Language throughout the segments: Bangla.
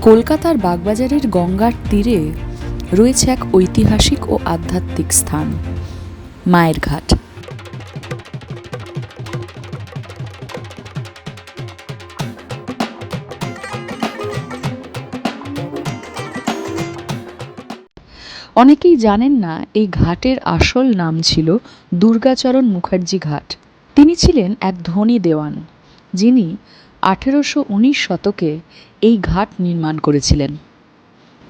কলকাতার বাগবাজারের গঙ্গার তীরে রয়েছে এক ঐতিহাসিক ও আধ্যাত্মিক স্থান, মায়ের ঘাট। অনেকেই জানেন না এই ঘাটের আসল নাম ছিল দুর্গাচরণ মুখার্জি ঘাট। তিনি ছিলেন এক ধনী দেওয়ান, যিনি 1819 শতকে এই ঘাট নির্মাণ করেছিলেন।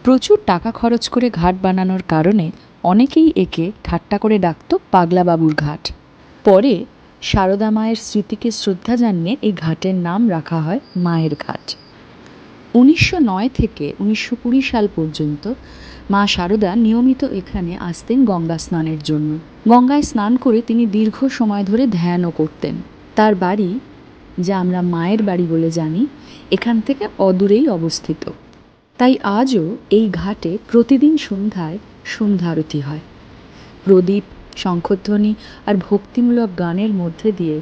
প্রচুর টাকা খরচ করে ঘাট বানানোর কারণে অনেকেই একে ঠাট্টা করে ডাকত পাগলাবাবুর ঘাট। পরে সারদা মায়ের স্মৃতিকে শ্রদ্ধা জানিয়ে এই ঘাটের নাম রাখা হয় মায়ের ঘাট। 1909 থেকে 1920 সাল পর্যন্ত মা সারদা নিয়মিত এখানে আসতেন গঙ্গা স্নানের জন্য। গঙ্গায় স্নান করে তিনি দীর্ঘ সময় ধরে ধ্যানও করতেন। তার বাড়ি, যা আমরা মায়ের বাড়ি বলে জানি, এখান থেকে অদূরেই অবস্থিত। তাই আজও এই ঘাটে প্রতিদিন সন্ধ্যায় সন্ধ্যা আরতি হয়। প্রদীপ, শঙ্খধ্বনি আর ভক্তিমূলক গানের মধ্যে দিয়ে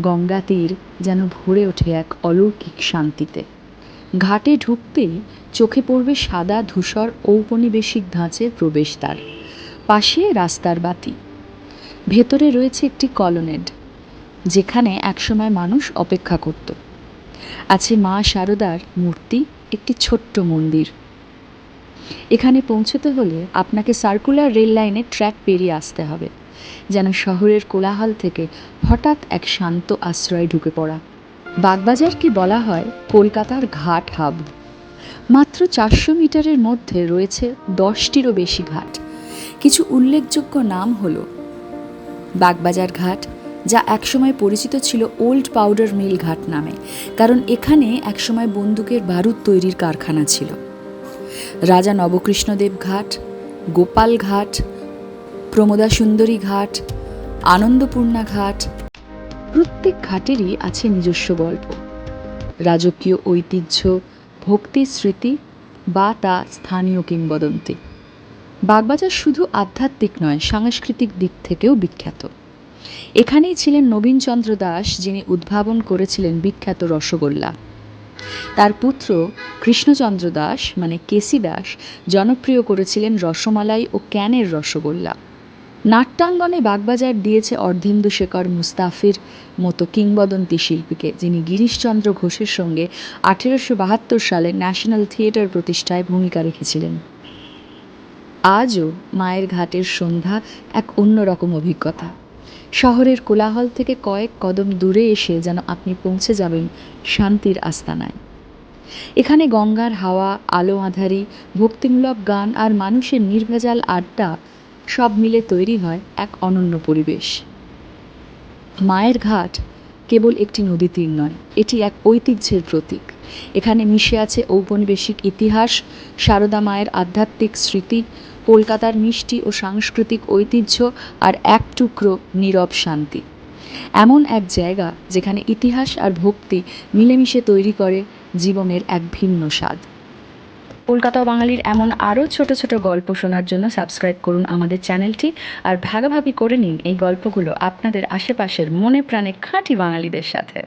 গঙ্গা তীর যেন ভরে ওঠে এক অলৌকিক শান্তিতে। ঘাটে ঢুকতেই চোখে পড়বে সাদা ধূসর ঔপনিবেশিক ধাঁচের প্রবেশদ্বার, পাশে রাস্তার বাতি। ভেতরে রয়েছে একটি কলোনেড, যেখানে একসময় মানুষ অপেক্ষা করত। আছে মা সারদার মূর্তি, একটি ছোট্ট মন্দির। এখানে পৌঁছতে হলে আপনাকে সার্কুলার রেল লাইনের ট্র্যাক পেরিয়ে আসতে হবে, যেন শহরের কোলাহল থেকে হঠাৎ এক শান্ত আশ্রয়ে ঢুকে পড়া। বাগবাজারকে বলা হয় কলকাতার ঘাট হাব। মাত্র 400 মিটারের মধ্যে রয়েছে 10টিরও বেশি ঘাট। কিছু উল্লেখযোগ্য নাম হলো বাগবাজার ঘাট, যা একসময় পরিচিত ছিল ওল্ড পাউডার মিল ঘাট নামে, কারণ এখানে একসময় বন্দুকের বারুদ তৈরির কারখানা ছিল। রাজা নবকৃষ্ণদেব ঘাট, গোপাল ঘাট, প্রমোদা সুন্দরী ঘাট, আনন্দপূর্ণা ঘাট। প্রত্যেক ঘাটেরই আছে নিজস্ব গল্প, রাজকীয় ঐতিহ্য, ভক্তি স্মৃতি বা তা স্থানীয় কিংবদন্তি। বাগবাজার শুধু আধ্যাত্মিক নয়, সাংস্কৃতিক দিক থেকেও বিখ্যাত। এখানেই ছিলেন নবীনচন্দ্র দাস, যিনি উদ্ভাবন করেছিলেন বিখ্যাত রসগোল্লা। তার পুত্র কৃষ্ণচন্দ্র দাস মানে কেসি দাস জনপ্রিয় করেছিলেন রসমালাই ও ক্যানের রসগোল্লা। নাট্যাঙ্গনে বাগবাজার দিয়েছে অর্ধেন্দু শেখর মুস্তাফির মতো কিংবদন্তি শিল্পীকে, যিনি গিরিশচন্দ্র ঘোষের সঙ্গে 1872 সালে ন্যাশনাল থিয়েটার প্রতিষ্ঠায় ভূমিকা রেখেছিলেন। আজও মায়ের ঘাটের সন্ধ্যা এক অন্যরকম অভিজ্ঞতা। শহরের কোলাহল থেকে কয়েক কদম দূরে এসে যেন আপনি পৌঁছে যাবেন শান্তির আস্তানায়। এখানে গঙ্গার হাওয়া, আলো আঁধারি, ভক্তিমূলক গান আর মানুষের নির্ভেজাল আড্ডা সব মিলে তৈরি হয় এক অনন্য পরিবেশ। মায়ের ঘাট কেবল একটি নদী তীর নয়, এটি এক ঐতিহ্যের প্রতীক। এখানে মিশে আছে ঔপনিবেশিক ইতিহাস, সারদা মায়ের আধ্যাত্মিক স্মৃতি, কলকাতার মিষ্টি ও সাংস্কৃতিক ঐতিহ্য আর এক টুকরো নীরব শান্তি। এমন এক জায়গা যেখানে ইতিহাস আর ভক্তি মিলেমিশে তৈরি করে জীবনের এক ভিন্ন স্বাদ। কলকাতা বাঙালির এমন আরও ছোট ছোট গল্প শোনার জন্য সাবস্ক্রাইব করুন আমাদের চ্যানেলটি, আর ভাগাভাগি করে নিন এই গল্পগুলো আপনাদের আশেপাশের মনে প্রাণে খাঁটি বাঙালিদের সাথে।